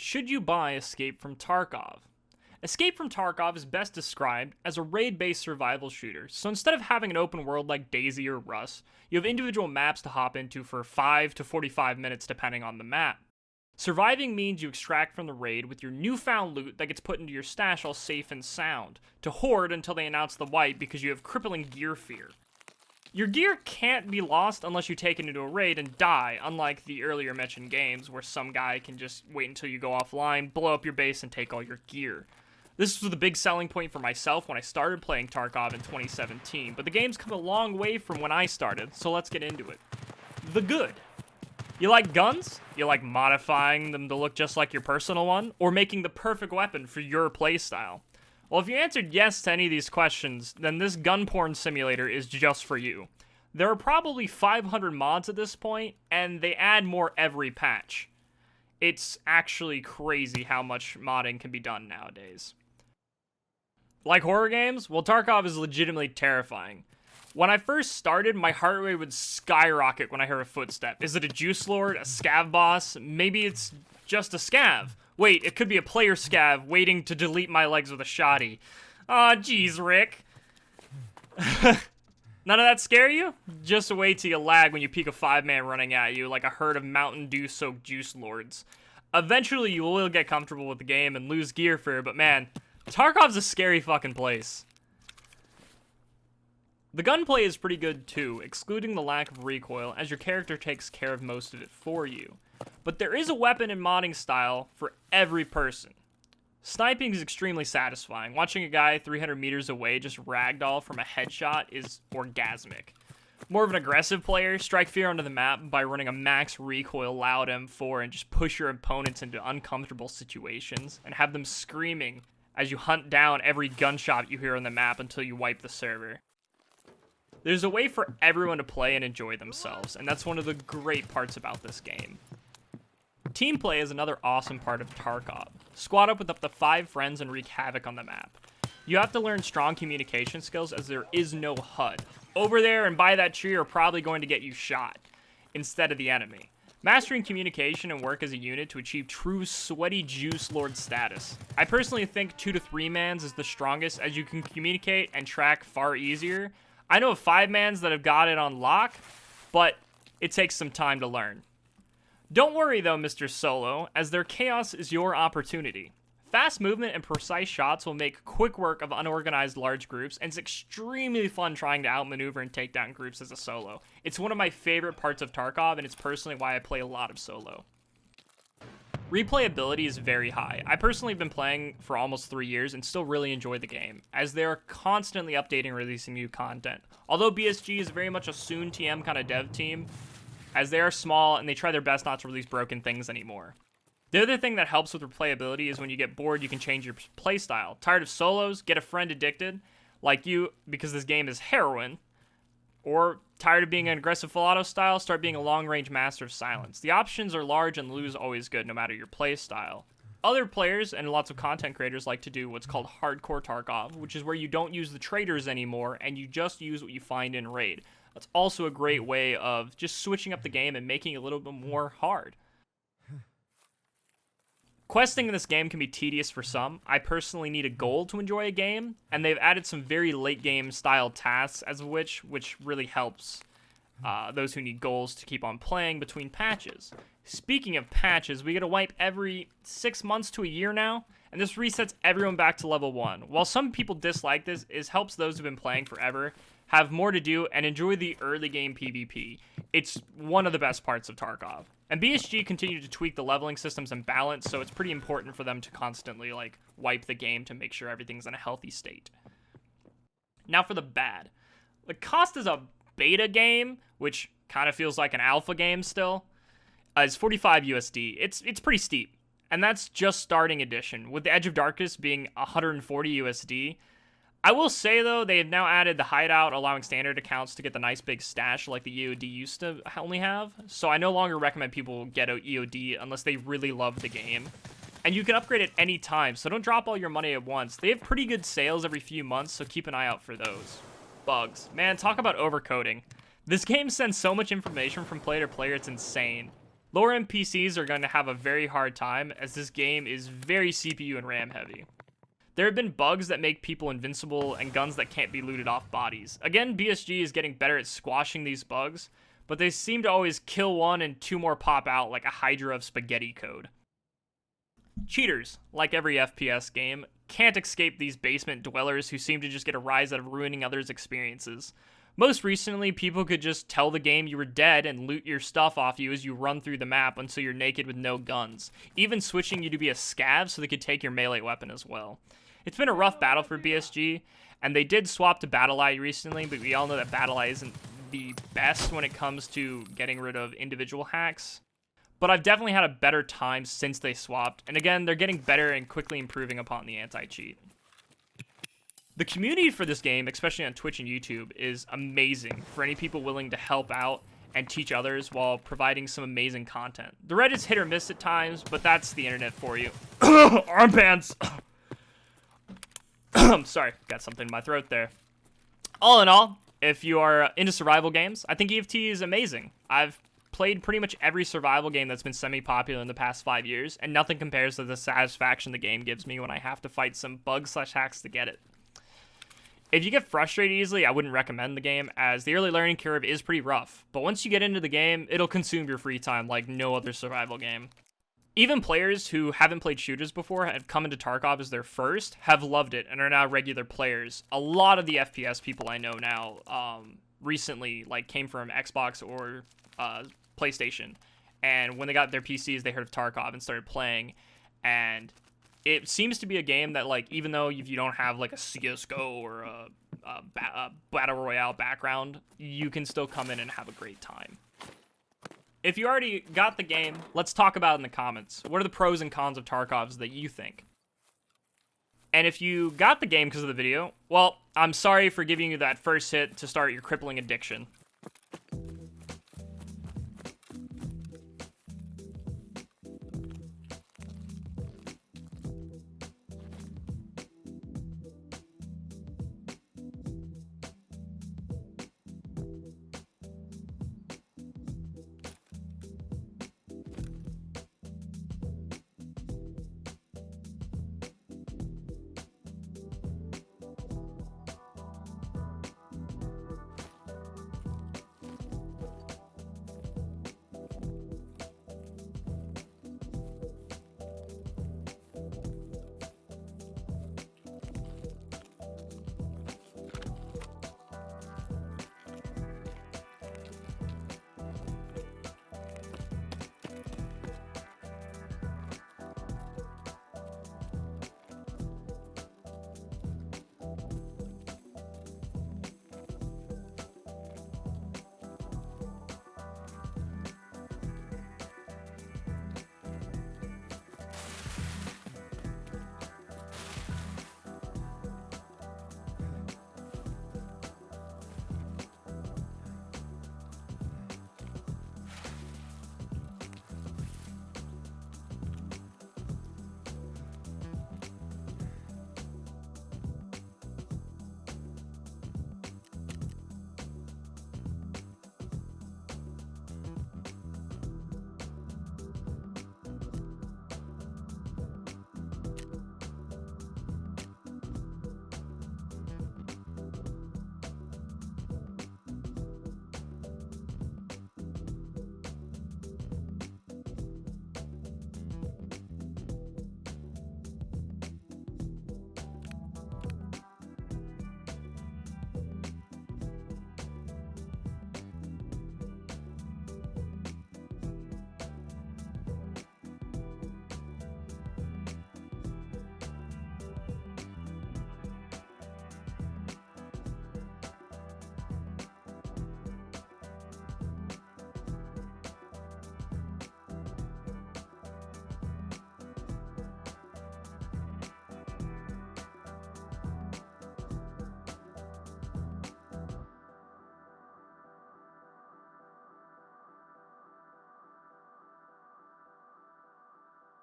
Should you buy Escape from Tarkov? Escape from Tarkov is best described as a raid-based survival shooter, so instead of having an open world like DayZ or Rust, you have individual maps to hop into for 5 to 45 minutes depending on the map. Surviving means you extract from the raid with your newfound loot that gets put into your stash all safe and sound, to hoard until they announce the wipe because you have crippling gear fear. Your gear can't be lost unless you take it into a raid and die, unlike the earlier mentioned games where some guy can just wait until you go offline, blow up your base, and take all your gear. This was the big selling point for myself when I started playing Tarkov in 2017, but the game's come a long way from when I started, so let's get into it. The good. You like guns? You like modifying them to look just like your personal one? Or making the perfect weapon for your playstyle? Well, if you answered yes to any of these questions, then this gun porn simulator is just for you. There are probably 500 mods at this point, and they add more every patch. It's actually crazy how much modding can be done nowadays. Like horror games? Well, Tarkov is legitimately terrifying. When I first started, my heart rate would skyrocket when I heard a footstep. Is it a Juice Lord, a scav boss? Maybe it's just a scav. Wait, it could be a player scav waiting to delete my legs with a shotty. Aw, jeez, Rick. None of that scare you? Just wait till you lag when you peek a 5-man running at you like a herd of Mountain Dew-soaked Juice Lords. Eventually, you will get comfortable with the game and lose gear fear, but man, Tarkov's a scary fucking place. The gunplay is pretty good too, excluding the lack of recoil, as your character takes care of most of it for you. But there is a weapon and modding style for every person. Sniping is extremely satisfying. Watching a guy 300 meters away just ragdoll from a headshot is orgasmic. More of an aggressive player, strike fear onto the map by running a max recoil loud M4 and just push your opponents into uncomfortable situations and have them screaming as you hunt down every gunshot you hear on the map until you wipe the server. There's a way for everyone to play and enjoy themselves, and that's one of the great parts about this game. Team play is another awesome part of Tarkov. Squad up with up to 5 friends and wreak havoc on the map. You have to learn strong communication skills as there is no HUD. Over there and by that tree are probably going to get you shot, instead of the enemy. Mastering communication and work as a unit to achieve true sweaty Juice Lord status. I personally think 2 to 3 mans is the strongest as you can communicate and track far easier. I know of 5-mans that have got it on lock, but it takes some time to learn. Don't worry though, Mr. Solo, as their chaos is your opportunity. Fast movement and precise shots will make quick work of unorganized large groups, and it's extremely fun trying to outmaneuver and take down groups as a solo. It's one of my favorite parts of Tarkov, and it's personally why I play a lot of solo. Replayability is very high. I personally have been playing for almost 3 years and still really enjoy the game, as they are constantly updating and releasing new content. Although BSG is very much a soon TM kind of dev team, as they are small and they try their best not to release broken things anymore. The other thing that helps with replayability is when you get bored, you can change your playstyle. Tired of solos? Get a friend addicted, like you, because this game is heroin. Or tired of being an aggressive full auto style? Start being a long-range master of silence. The options are large and loot is always good no matter your play style. Other players and lots of content creators like to do what's called hardcore Tarkov, which is where you don't use the traders anymore and you just use what you find in raid. That's also a great way of just switching up the game and making it a little bit more hard. Questing in this game can be tedious for some. I personally need a goal to enjoy a game, and they've added some very late game style tasks as of which really helps those who need goals to keep on playing between patches. Speaking of patches, we get a wipe every 6 months to a year now, and this resets everyone back to level 1. While some people dislike this, it helps those who've been playing forever have more to do and enjoy the early game PvP. It's one of the best parts of Tarkov. And BSG continue to tweak the leveling systems and balance, so it's pretty important for them to constantly wipe the game to make sure everything's in a healthy state. Now for the bad. The cost is a beta game, which kind of feels like an alpha game still, is 45 USD. It's pretty steep. And that's just starting edition, with the Edge of Darkness being 140 USD. I will say, though, they have now added the hideout, allowing standard accounts to get the nice big stash like the EOD used to only have. So I no longer recommend people get an EOD unless they really love the game. And you can upgrade at any time, so don't drop all your money at once. They have pretty good sales every few months, so keep an eye out for those. Bugs. Man, talk about overcoding. This game sends so much information from player to player, it's insane. Lower end PCs are going to have a very hard time as this game is very CPU and RAM heavy. There have been bugs that make people invincible and guns that can't be looted off bodies. Again, BSG is getting better at squashing these bugs, but they seem to always kill one and two more pop out like a hydra of spaghetti code. Cheaters, like every FPS game, can't escape these basement dwellers who seem to just get a rise out of ruining others' experiences. Most recently, people could just tell the game you were dead and loot your stuff off you as you run through the map until you're naked with no guns, even switching you to be a scav so they could take your melee weapon as well. It's been a rough battle for BSG, and they did swap to BattlEye recently, but we all know that BattlEye isn't the best when it comes to getting rid of individual hacks. But I've definitely had a better time since they swapped, and again, they're getting better and quickly improving upon the anti-cheat. The community for this game, especially on Twitch and YouTube, is amazing for any people willing to help out and teach others while providing some amazing content. The Reddit's hit or miss at times, but that's the internet for you. Armbands! Sorry, got something in my throat there. All in all, if you are into survival games, I think EFT is amazing. I've played pretty much every survival game that's been semi-popular in the past 5 years, and nothing compares to the satisfaction the game gives me when I have to fight some bugs/hacks to get it. If you get frustrated easily, I wouldn't recommend the game, as the early learning curve is pretty rough, but once you get into the game, it'll consume your free time like no other survival game. Even players who haven't played shooters before and have come into Tarkov as their first have loved it and are now regular players. A lot of the FPS people I know now recently came from Xbox or PlayStation, and when they got their PCs, they heard of Tarkov and started playing, and it seems to be a game that, even though if you don't have, a CSGO or a Battle Royale background, you can still come in and have a great time. If you already got the game, let's talk about it in the comments. What are the pros and cons of Tarkovs that you think? And if you got the game because of the video, well, I'm sorry for giving you that first hit to start your crippling addiction.